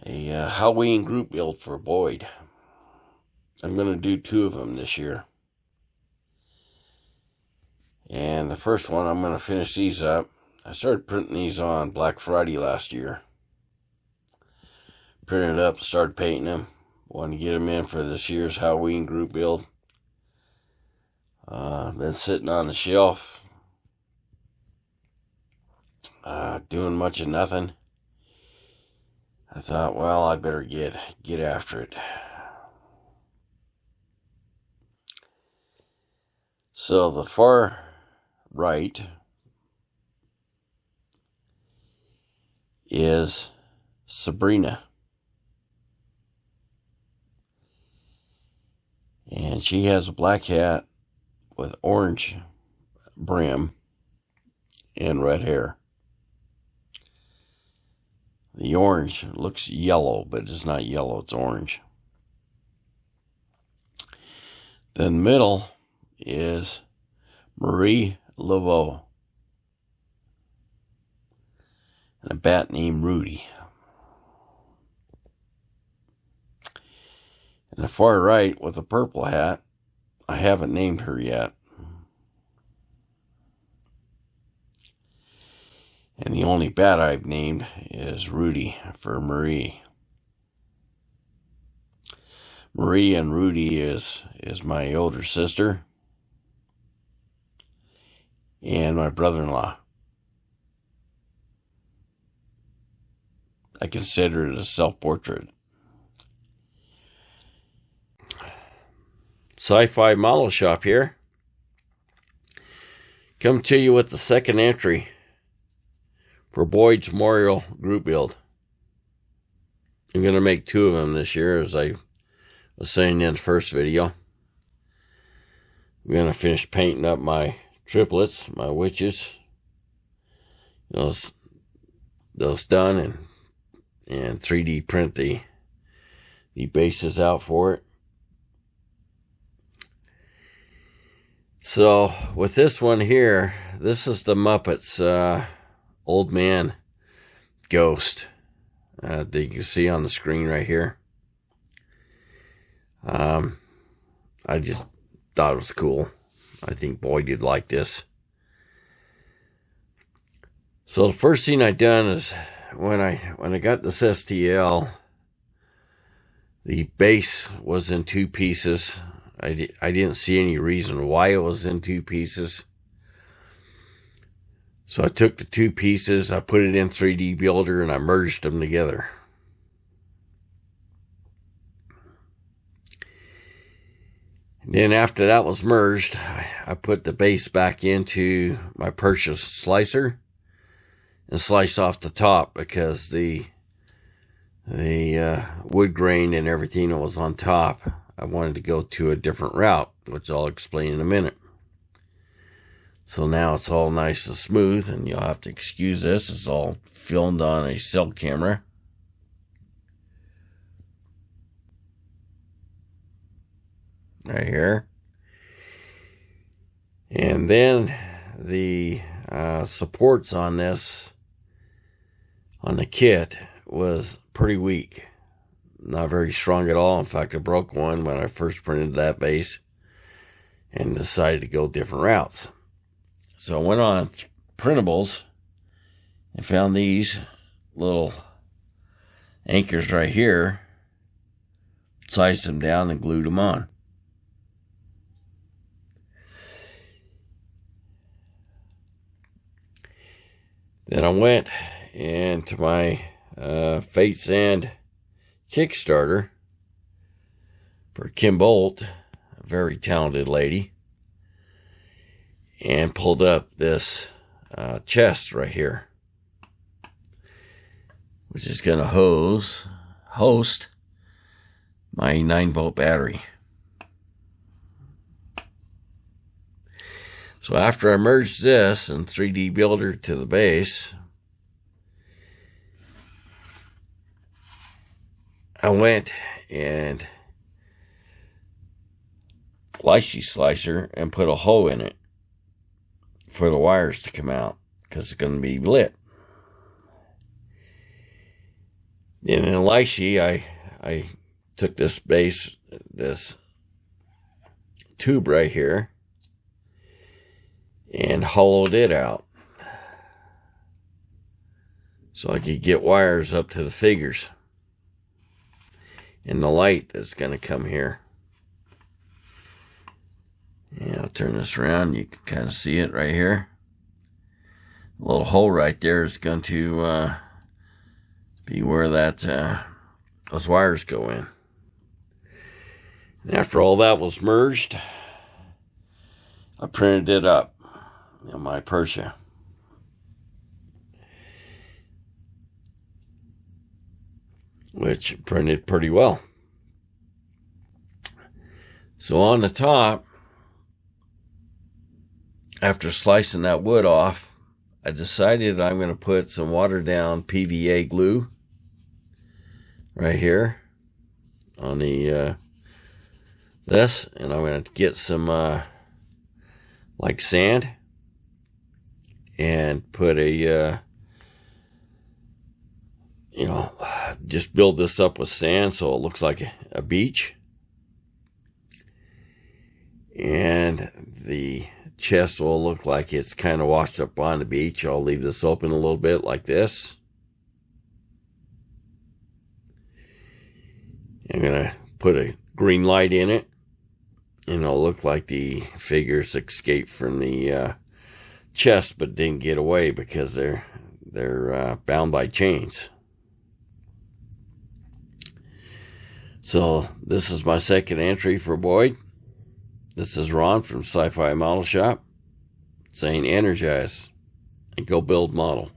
a Halloween group build for Boyd. I'm going to do 2 of them this year. And the first one, I'm going to finish these up. I started printing these on Black Friday last year. Printed up, started painting them. Wanted to get them in for this year's Halloween group build. Been sitting on the shelf, doing much of nothing. I thought, well, I better get after it. So the far right is Sabrina. And she has a black hat with orange brim and red hair. The orange looks yellow, but it's not yellow, it's orange. Then the middle is Marie Laveau and a bat named Rudy. And the far right with a purple hat, I haven't named her yet. And the only bat I've named is Rudy for Marie. Marie and Rudy is my older sister and my brother-in-law. I consider it a self-portrait. Sci-Fi Model Shop here. Come to you with the second entry for Boyd's Memorial Group Build. I'm going to make 2 of them this year, as I was saying in the first video. I'm going to finish painting up my triplets, my witches. Those done, and 3D print the bases out for it. So with this one here, this is the Muppets old man ghost that you can see on the screen right here. I just thought it was cool. I think Boyd would like this. So the first thing I done is when I got this STL, the base was in 2 pieces. I didn't see any reason why it was in 2 pieces. So I took the 2 pieces, I put it in 3D Builder, and I merged them together. And then after that was merged, I put the base back into my purchased slicer and sliced off the top, because the wood grain and everything that was on top, I wanted to go to a different route, which I'll explain in a minute. So now it's all nice and smooth, and you'll have to excuse this. It's all filmed on a cell camera. Right here. And then the supports on this, on the kit, was pretty weak. Not very strong at all. In fact, I broke one when I first printed that base and decided to go different routes. So I went on printables and found these little anchors right here, sized them down and glued them on. Then I went into my Fate Sand Kickstarter for Kim Bolt, a very talented lady, and pulled up this chest right here, which is going to host my 9-volt battery. So after I merged this in 3D Builder to the base, I went and lychee slicer and put a hole in it for the wires to come out, because it's going to be lit. And in Lychee, I took this tube right here and hollowed it out so I could get wires up to the figures and the light that's going to come here. And I'll turn this around. You can kind of see it right here. The little hole right there is going to be where those wires go in. And after all that was merged, I printed it up on my Persia. Which printed pretty well. So on the top, after slicing that wood off, I decided I'm going to put some watered down PVA glue right here on the this, and I'm going to get some like sand and put a just build this up with sand so it looks like a beach. And the chest will look like it's kind of washed up on the beach. I'll leave this open a little bit like this. I'm going to put a green light in it, and it'll look like the figures escaped from the chest but didn't get away because they're bound by chains. So this is my second entry for Boyd. This is Ron from Sci-Fi Model Shop saying energize and go build model.